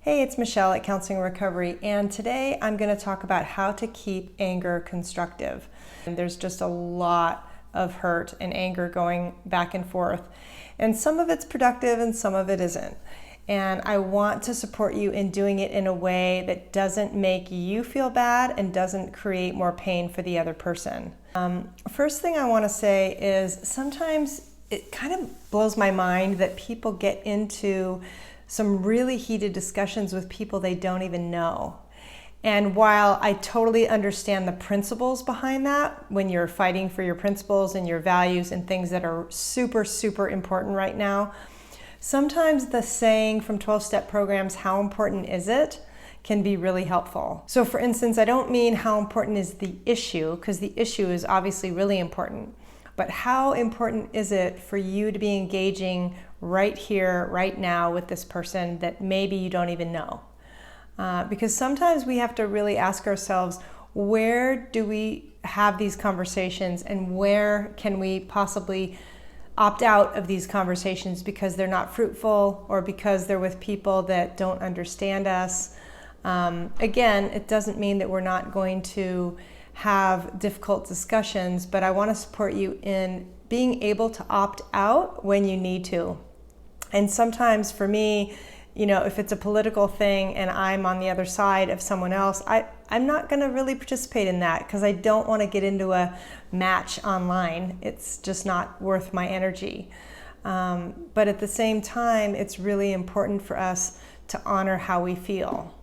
Hey, it's Michelle at Counseling Recovery, and today I'm going to talk about how to keep anger constructive. And there's just a lot of hurt and anger going back and forth, and some of it's productive and some of it isn't. And I want to support you in doing it in a way that doesn't make you feel bad and doesn't create more pain for the other person. First thing I want to say is sometimes it kind of blows my mind that people get into some really heated discussions with people they don't even know. And while I totally understand the principles behind that, when you're fighting for your principles and your values and things that are super, super important right now, sometimes the saying from 12-step programs, how important is it, can be really helpful. So for instance, I don't mean how important is the issue, because the issue is obviously really important, but how important is it for you to be engaging right here, right now with this person that maybe you don't even know? Because sometimes we have to really ask ourselves, where do we have these conversations and where can we possibly opt out of these conversations because they're not fruitful or because they're with people that don't understand us. Again, it doesn't mean that we're not going to have difficult discussions, but I want to support you in being able to opt out when you need to. And sometimes for me, if it's a political thing and I'm on the other side of someone else, I'm not going to really participate in that because I don't want to get into a match online. It's just not worth my energy. But at the same time, it's really important for us to honor how we feel.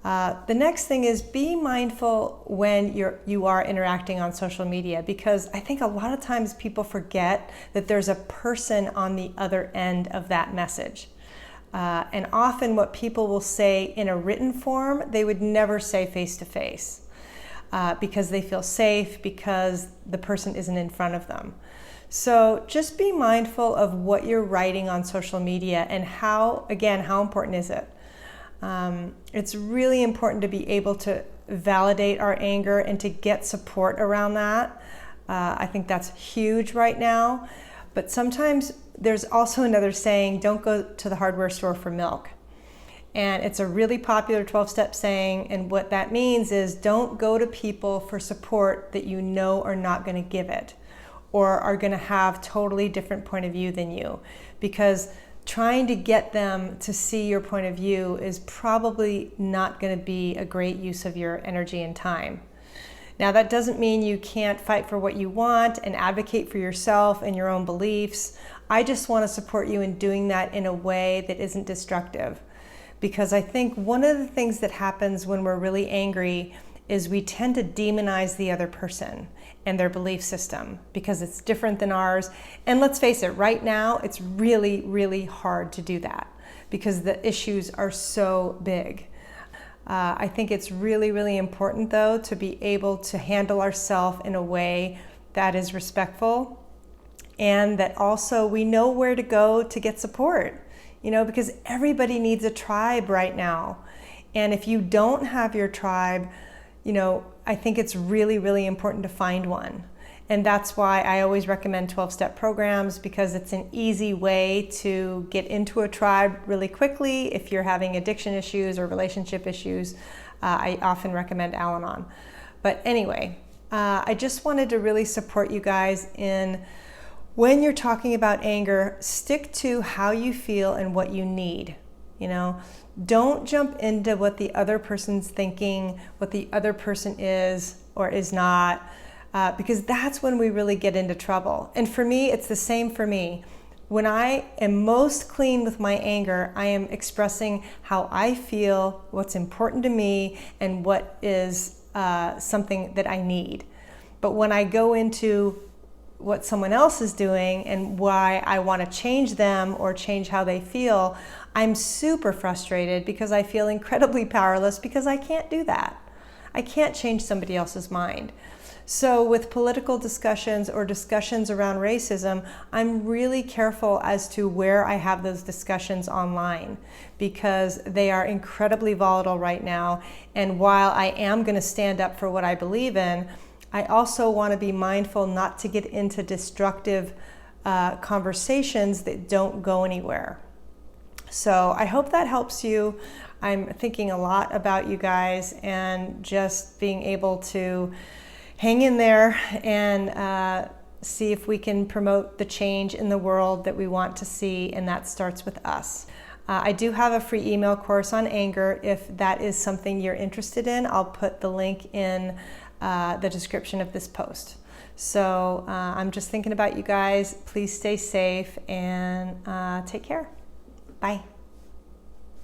The next thing is be mindful when you are interacting on social media, because I think a lot of times people forget that there's a person on the other end of that message. And often what people will say in a written form, they would never say face to face because they feel safe, because the person isn't in front of them. So just be mindful of what you're writing on social media and how important is it? It's really important to be able to validate our anger and to get support around that. I think that's huge right now. But sometimes there's also another saying, don't go to the hardware store for milk. And it's a really popular 12-step saying, and what that means is don't go to people for support that you know are not going to give it or are going to have totally different point of view than you, because trying to get them to see your point of view is probably not going to be a great use of your energy and time. Now, that doesn't mean you can't fight for what you want and advocate for yourself and your own beliefs. I just want to support you in doing that in a way that isn't destructive. Because I think one of the things that happens when we're really angry is we tend to demonize the other person and their belief system because it's different than ours. And let's face it, right now, it's really, really hard to do that because the issues are so big. I think it's really, really important, though, to be able to handle ourselves in a way that is respectful and that also we know where to go to get support, because everybody needs a tribe right now. And if you don't have your tribe, I think it's really, really important to find one. And that's why I always recommend 12-step programs, because it's an easy way to get into a tribe really quickly. If you're having addiction issues or relationship issues, I often recommend Al-Anon. But anyway, I just wanted to really support you guys in when you're talking about anger, stick to how you feel and what you need. Don't jump into what the other person's thinking, what the other person is or is not, because that's when we really get into trouble. And for me, it's the same for me. When I am most clean with my anger, I am expressing how I feel, what's important to me, and what is something that I need. But when I go into what someone else is doing and why I want to change them or change how they feel, I'm super frustrated because I feel incredibly powerless because I can't do that. I can't change somebody else's mind. So with political discussions or discussions around racism, I'm really careful as to where I have those discussions online because they are incredibly volatile right now. And while I am going to stand up for what I believe in, I also want to be mindful not to get into destructive conversations that don't go anywhere. So I hope that helps you. I'm thinking a lot about you guys and just being able to hang in there and see if we can promote the change in the world that we want to see, and that starts with us. I do have a free email course on anger. If that is something you're interested in, I'll put the link in the description of this post. So I'm just thinking about you guys. Please stay safe and take care. Bye.